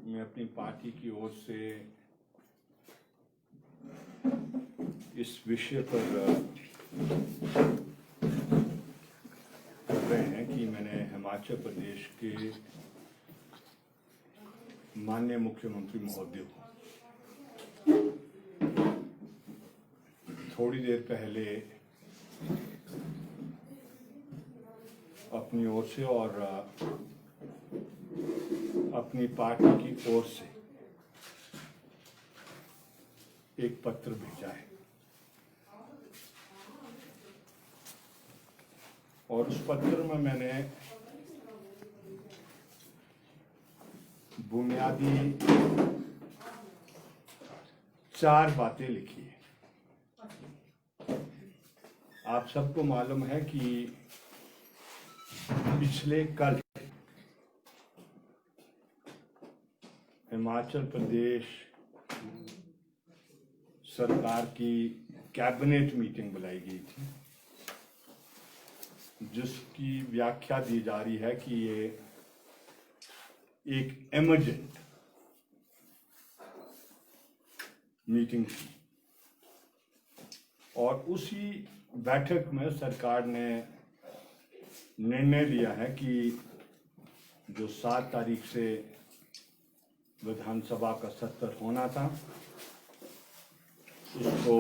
मैं अपनी पार्टी की ओर से इस विषय पर कर रहे हैं कि मैंने हिमाचल प्रदेश के माननीय मुख्यमंत्री महोदय को थोड़ी देर पहले अपनी ओर से और अपनी पार्टी की ओर से एक पत्र भेजा है और उस पत्र में मैंने बुनियादी 4 बातें लिखी है। आप सबको मालूम है कि पिछले कल हिमाचल प्रदेश सरकार की कैबिनेट मीटिंग बुलाई गई थी, जिसकी व्याख्या दी जा रही है कि ये एक इमरजेंट मीटिंग थी और उसी बैठक में सरकार ने निर्णय लिया है कि जो 7 तारीख से विधानसभा का सत्र होना था उसको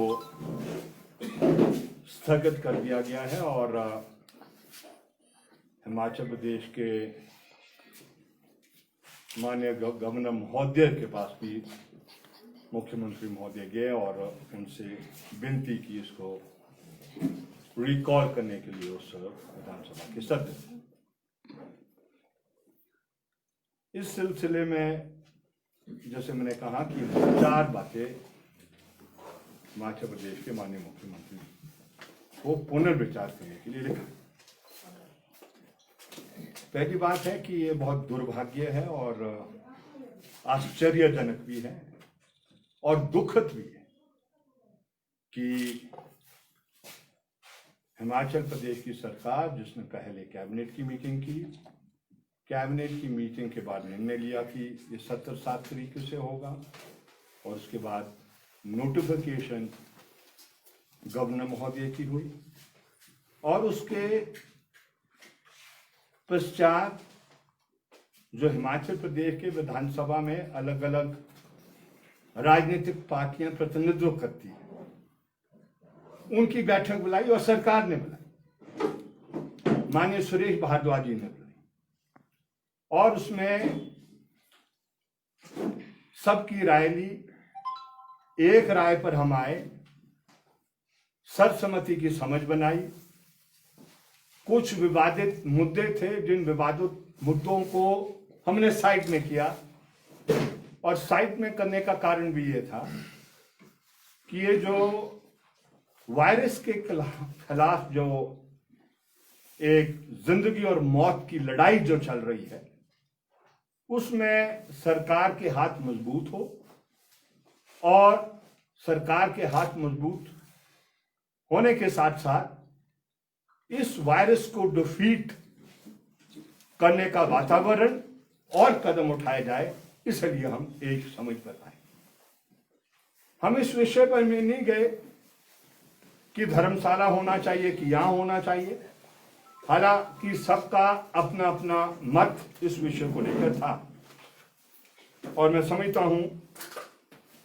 स्थगित कर दिया गया है और हिमाचल प्रदेश के माननीय गवर्नर महोदय के पास भी मुख्यमंत्री महोदय गए और उनसे विनती की इसको रिकॉल करने के लिए उस विधानसभा के सत्र। इस सिलसिले में जैसे मैंने कहा कि 4 बातें हिमाचल प्रदेश के माननीय मुख्यमंत्री को पुनर्विचार करने के लिए लिखा। पहली बात है कि ये बहुत दुर्भाग्य है और आश्चर्यजनक भी है और दुखद भी है कि हिमाचल प्रदेश की सरकार, जिसने पहले कैबिनेट की मीटिंग की, कैबिनेट की मीटिंग के बाद निर्णय लिया कि ये सत्र 7 तरीके से होगा और उसके बाद नोटिफिकेशन गवर्नर महोदय की हुई और उसके पश्चात जो हिमाचल प्रदेश के विधानसभा में अलग अलग राजनीतिक पार्टियां प्रतिनिधित्व करती हैं उनकी बैठक बुलाई और सरकार ने बुलाई, माननीय सुरेश भारद्वाज जी ने बुलाई और उसमें सबकी राय ली। एक राय पर हम आए, सर्वसम्मति की समझ बनाई। कुछ विवादित मुद्दे थे, जिन विवादित मुद्दों को हमने साइड में किया और साइड में करने का कारण भी ये था कि ये जो वायरस के खिलाफ जो एक जिंदगी और मौत की लड़ाई जो चल रही है उसमें सरकार के हाथ मजबूत हो और सरकार के हाथ मजबूत होने के साथ साथ इस वायरस को डिफीट करने का वातावरण और कदम उठाए जाए, इसलिए हम एक समझ पर आए। हम इस विषय पर में नहीं गए कि धर्मशाला होना चाहिए कि यहां होना चाहिए, हालांकि सबका अपना अपना मत इस विषय को लेकर था और मैं समझता हूं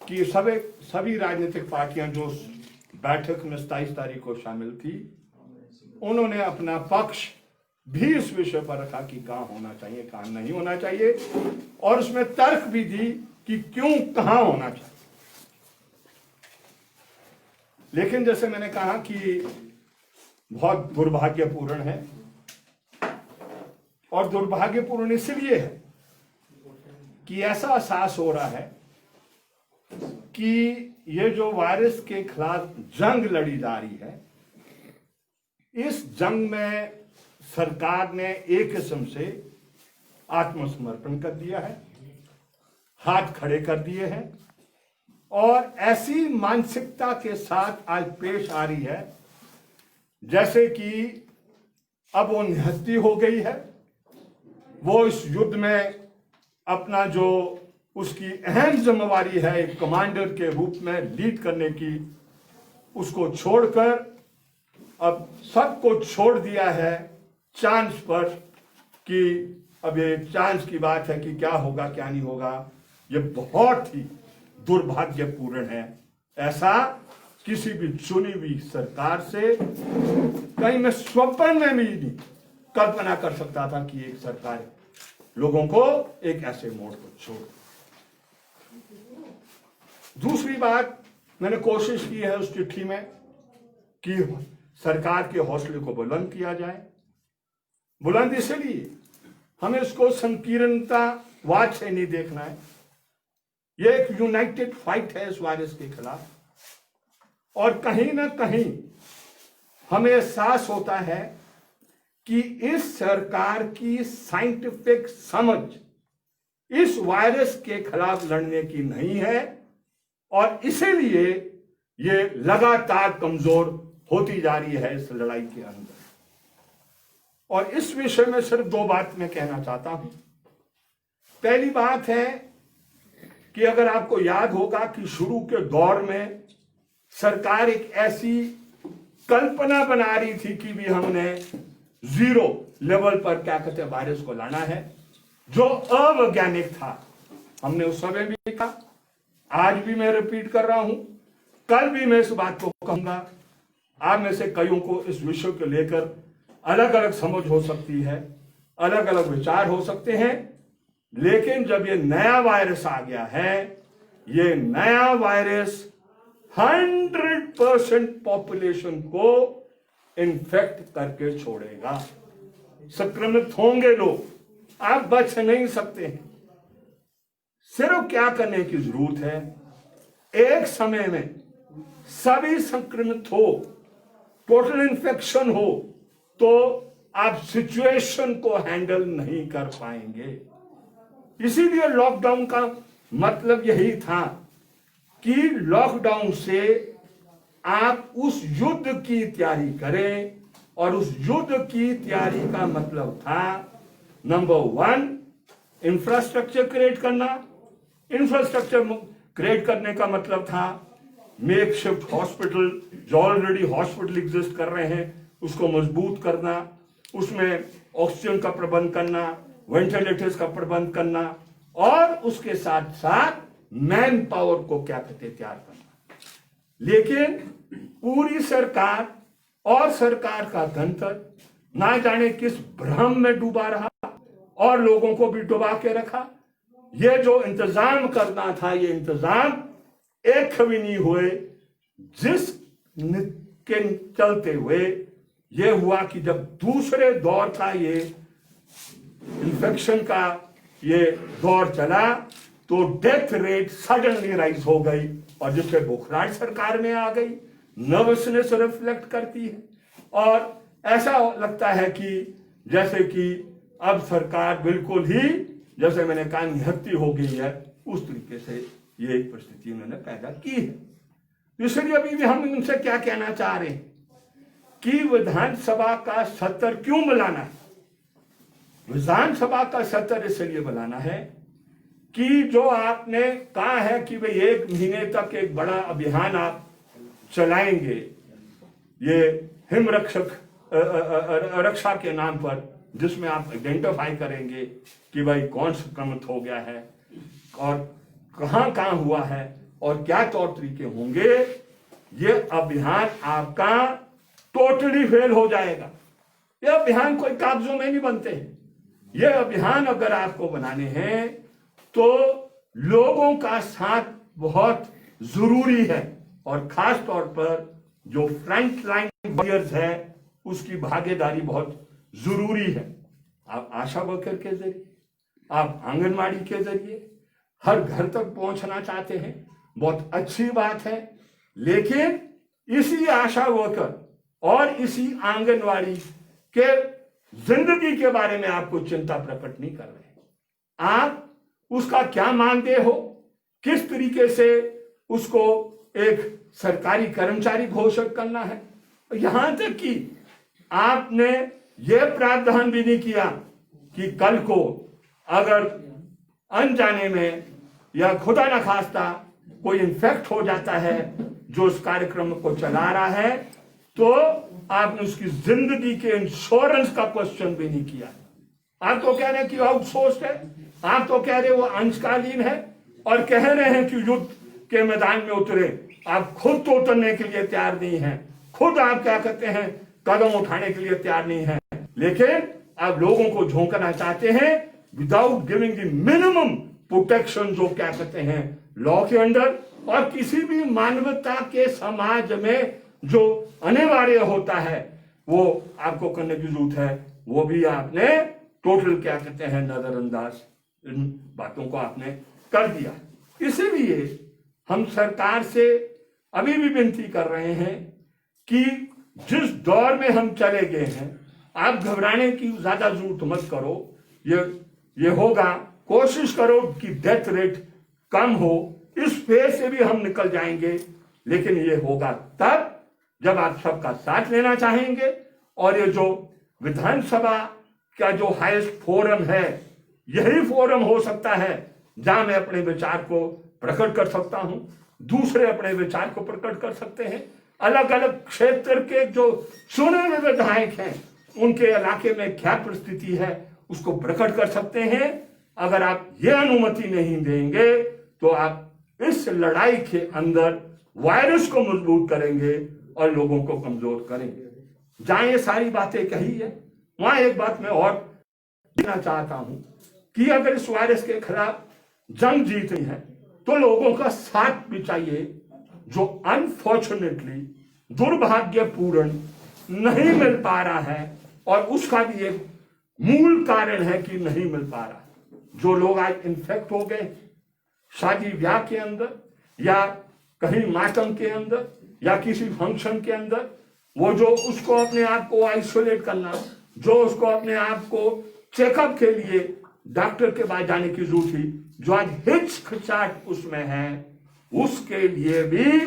कि सभी राजनीतिक पार्टियां जो बैठक में 27 तारीख को शामिल थी उन्होंने अपना पक्ष भी इस विषय पर रखा कि कहां होना चाहिए कहां नहीं होना चाहिए और उसमें तर्क भी दी कि क्यों कहां होना चाहिए। लेकिन जैसे मैंने कहा कि बहुत दुर्भाग्यपूर्ण है और दुर्भाग्यपूर्ण इसलिए है कि ऐसा एहसास हो रहा है कि ये जो वायरस के खिलाफ जंग लड़ी जा रही है, इस जंग में सरकार ने एक किस्म से आत्मसमर्पण कर दिया है, हाथ खड़े कर दिए हैं और ऐसी मानसिकता के साथ आज पेश आ रही है जैसे कि अब वो निहत्ती हो गई है, वो इस युद्ध में अपना जो उसकी अहम जिम्मेवारी है एक कमांडर के रूप में लीड करने की, उसको छोड़कर अब सबको छोड़ दिया है चांस पर कि अब ये चांस की बात है कि क्या होगा क्या नहीं होगा। ये बहुत ही दुर्भाग्यपूर्ण है। ऐसा किसी भी चुनी हुई सरकार से कहीं मैं स्वप्न में भी नहीं कल्पना कर सकता था कि एक सरकार लोगों को एक ऐसे मोड़ पर छोड़। दूसरी बात, मैंने कोशिश की है उस चिट्ठी में कि सरकार के हौसले को बुलंद किया जाए। बुलंद इसलिए हमें इसको संकीर्णतावाद से नहीं देखना है। यह एक यूनाइटेड फाइट है इस वायरस के खिलाफ, और कहीं ना कहीं हमें एहसास होता है कि इस सरकार की साइंटिफिक समझ इस वायरस के खिलाफ लड़ने की नहीं है, और इसीलिए ये लगातार कमजोर होती जा रही है इस लड़ाई के अंदर। और इस विषय में सिर्फ दो बात मैं कहना चाहता हूं। पहली बात है कि अगर आपको याद होगा कि शुरू के दौर में सरकार एक ऐसी कल्पना बना रही थी कि भी हमने जीरो लेवल पर क्या कहते हैं वायरस को लाना है, जो अवैज्ञानिक था। हमने उस समय भी कहा, आज भी मैं रिपीट कर रहा हूं, कल भी मैं इस बात को कहूंगा। आप में से कईयों को इस विषय को लेकर अलग अलग समझ हो सकती है, अलग अलग विचार हो सकते हैं, लेकिन जब ये नया वायरस आ गया है, ये नया वायरस 100% पॉपुलेशन को इन्फेक्ट करके छोड़ेगा। संक्रमित होंगे लोग, आप बच नहीं सकते हैं। सिर्फ क्या करने की जरूरत है, एक समय में सभी संक्रमित हो, टोटल इन्फेक्शन हो, तो आप सिचुएशन को हैंडल नहीं कर पाएंगे। इसीलिए लॉकडाउन का मतलब यही था कि लॉकडाउन से आप उस युद्ध की तैयारी करें, और उस युद्ध की तैयारी का मतलब था नंबर 1 इंफ्रास्ट्रक्चर क्रिएट करना। इंफ्रास्ट्रक्चर क्रिएट करने का मतलब था मेक शिफ्ट हॉस्पिटल, जो ऑलरेडी हॉस्पिटल एग्जिस्ट कर रहे हैं उसको मजबूत करना, उसमें ऑक्सीजन का प्रबंध करना, वेंटिलेटर्स का प्रबंध करना, और उसके साथ साथ मैन पावर को क्या कहते तैयार करना। लेकिन पूरी सरकार और सरकार का तंत्र ना जाने किस भ्रम में डूबा रहा और लोगों को भी डुबा के रखा। ये जो इंतजाम करना था, ये इंतजाम एक कभी नहीं हुए, जिस के चलते हुए ये हुआ कि जब दूसरे दौर का ये इन्फेक्शन का ये दौर चला, तो डेथ रेट सडनली राइज हो गई, और जिससे बुखराहट सरकार में आ गई, नर्वसनेस रिफ्लेक्ट करती है, और ऐसा लगता है कि जैसे कि अब सरकार बिल्कुल ही, जैसे मैंने कहा, निहत्ती हो गई है। उस तरीके से ये एक परिस्थिति उन्होंने पैदा की है। इसलिए अभी भी हम उनसे क्या कहना चाह रहे हैं कि विधानसभा का सत्र क्यों बुलाना है। विधानसभा का सत्र इसलिए बुलाना है कि जो आपने कहा है कि भाई 1 महीने तक एक बड़ा अभियान आप चलाएंगे, ये हिम रक्षा के नाम पर, जिसमें आप आइडेंटिफाई करेंगे कि भाई कौन संक्रमित हो गया है और कहां कहां हुआ है और क्या तौर तरीके होंगे। ये अभियान आपका टोटली फेल हो जाएगा। ये अभियान कोई कागजों में नहीं बनते हैं। ये अभियान अगर आपको बनाने हैं तो लोगों का साथ बहुत जरूरी है, और खास तौर पर जो फ्रंट लाइन वॉरियर्स है उसकी भागीदारी बहुत जरूरी है। आप आशा वर्कर के जरिए, आप आंगनबाड़ी के जरिए हर घर तक पहुंचना चाहते हैं, बहुत अच्छी बात है, लेकिन इसी आशा वर्कर और इसी आंगनबाड़ी के जिंदगी के बारे में आप कोई चिंता प्रकट नहीं कर रहे। आप उसका क्या मानते हो, किस तरीके से उसको एक सरकारी कर्मचारी घोषित करना है। यहां तक कि आपने यह प्रावधान भी नहीं किया कि कल को अगर अनजाने में या खुदा न खास्ता कोई इन्फेक्ट हो जाता है जो इस कार्यक्रम को चला रहा है, तो आपने उसकी जिंदगी के इंश्योरेंस का क्वेश्चन भी नहीं किया। आप तो कह रहे हैं कि आउटसोर्स्ड है, आप तो कह रहे हैं वो अंशकालीन है, और कह रहे हैं कि युद्ध के मैदान में उतरे। आप खुद तो उतरने के लिए तैयार नहीं है, खुद आप क्या कहते हैं कदम उठाने के लिए तैयार नहीं है, लेकिन आप लोगों को झोंकना चाहते हैं without giving the minimum protection, जो क्या कहते हैं लॉ के अंडर। और किसी भी मानवता के समाज में जो अनिवार्य होता है वो आपको करने की जरूरत है, वो भी आपने टोटल क्या कहते हैं नजरअंदाज इन बातों को आपने कर दिया। इसीलिए हम सरकार से अभी भी विनती कर रहे हैं कि जिस दौर में हम चले गए हैं, आप घबराने की ज्यादा जरूरत मत करो। ये होगा, कोशिश करो कि डेथ रेट कम हो, इस फेज से भी हम निकल जाएंगे, लेकिन ये होगा तब जब आप सबका साथ लेना चाहेंगे। और ये जो विधानसभा का जो हाईएस्ट फोरम है, यही फोरम हो सकता है जहां मैं अपने विचार को प्रकट कर सकता हूं, दूसरे अपने विचार को प्रकट कर सकते हैं। अलग अलग क्षेत्र के जो चुने हुए विधायक हैं उनके इलाके में क्या परिस्थिति है उसको प्रकट कर सकते हैं। अगर आप ये अनुमति नहीं देंगे तो आप इस लड़ाई के अंदर वायरस को मजबूत करेंगे और लोगों को कमजोर करेंगे। जहां ये सारी बातें कही है, वहां एक बात मैं और देना चाहता हूं कि अगर इस वायरस के खिलाफ जंग जीतनी है तो लोगों का साथ भी चाहिए, जो अनफॉर्चुनेटली दुर्भाग्यपूर्ण नहीं मिल पा रहा है। और उसका भी एक मूल कारण है कि नहीं मिल पा रहा। जो लोग आज इन्फेक्ट हो गए शादी ब्याह के अंदर या कहीं मातम के अंदर या किसी फंक्शन के अंदर, वो जो उसको अपने आप को आइसोलेट करना, जो उसको अपने आप को चेकअप के लिए डॉक्टर के पास जाने की जरूरत थी, जो आज हिचकिचाहट उसमें है, उसके लिए भी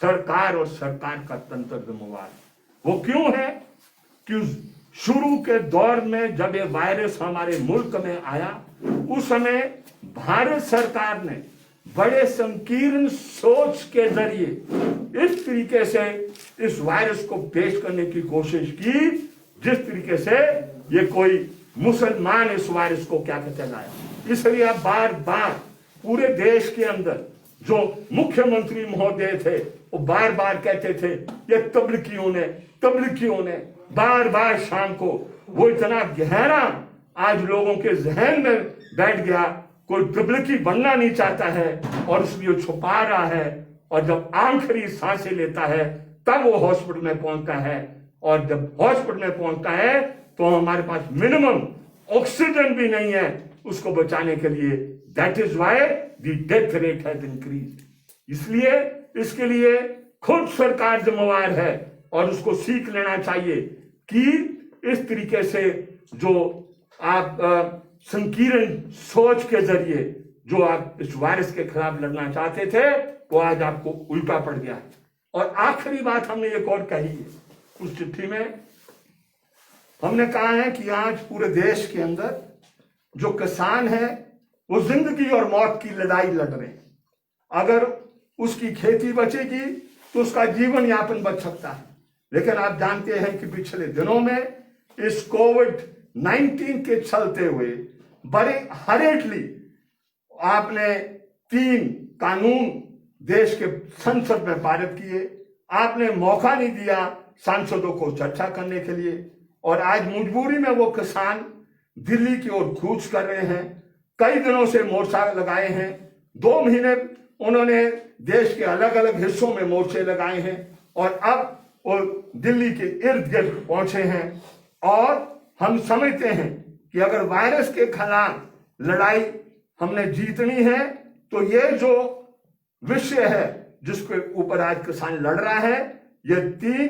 सरकार और सरकार का तंत्र जिम्मेवार है। वो क्यों है कि शुरू के दौर में जब ये वायरस हमारे मुल्क में आया, उस समय भारत सरकार ने बड़े संकीर्ण सोच के जरिए इस तरीके से इस वायरस को पेश करने की कोशिश की, जिस तरीके से ये कोई मुसलमान इस वायरस को क्या कहते लाया। इसलिए आप बार बार पूरे देश के अंदर जो मुख्यमंत्री महोदय थे वो बार बार कहते थे ये तबलीगियों ने बार बार शाम को, वो इतना गहरा आज लोगों के जहन में बैठ गया, कोई तबलीगी बनना नहीं चाहता है और उसमें छुपा रहा है, और जब आखिरी सांसें लेता है तब वो हॉस्पिटल में पहुंचता है, और जब हॉस्पिटल में पहुंचता है तो हमारे पास मिनिमम ऑक्सीजन भी नहीं है उसको बचाने के लिए। That is why the death rate has increase. इसलिए इसके लिए खुद सरकार जिम्मेवार है और उसको सीख लेना चाहिए कि इस तरीके से जो आप संकीर्ण सोच के जरिए जो आप इस वायरस के खिलाफ लड़ना चाहते थे वो आज आपको उल्टा पड़ गया है। और आखिरी बात हमने एक और कही है उस चिट्ठी में, हमने कहा है कि आज पूरे देश के अंदर जो किसान है वो जिंदगी और मौत की लड़ाई लड़ रहे हैं। अगर उसकी खेती बचेगी तो उसका जीवन यापन बच सकता है, लेकिन आप जानते हैं कि पिछले दिनों में इस कोविड-19 के चलते हुए बड़े हरेटली आपने 3 कानून देश के संसद में पारित किए। आपने मौका नहीं दिया सांसदों को चर्चा करने के लिए, और आज मजबूरी में वो किसान दिल्ली की ओर कूच कर रहे हैं। कई दिनों से मोर्चा लगाए हैं, 2 महीने उन्होंने देश के अलग अलग हिस्सों में मोर्चे लगाए हैं, और अब वो दिल्ली के इर्द गिर्द पहुंचे हैं। और हम समझते हैं कि अगर वायरस के खिलाफ लड़ाई हमने जीतनी है तो ये जो विषय है जिसके ऊपर आज किसान लड़ रहा है, ये 3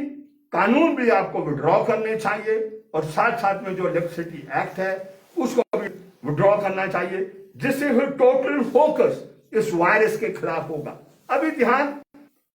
कानून भी आपको विड्रॉ करने चाहिए, और साथ साथ में जो इलेक्ट्रिसिटी एक्ट है उसको भी विड्रॉ करना चाहिए, जिससे फिर टोटल फोकस इस वायरस के खिलाफ होगा। अभी ध्यान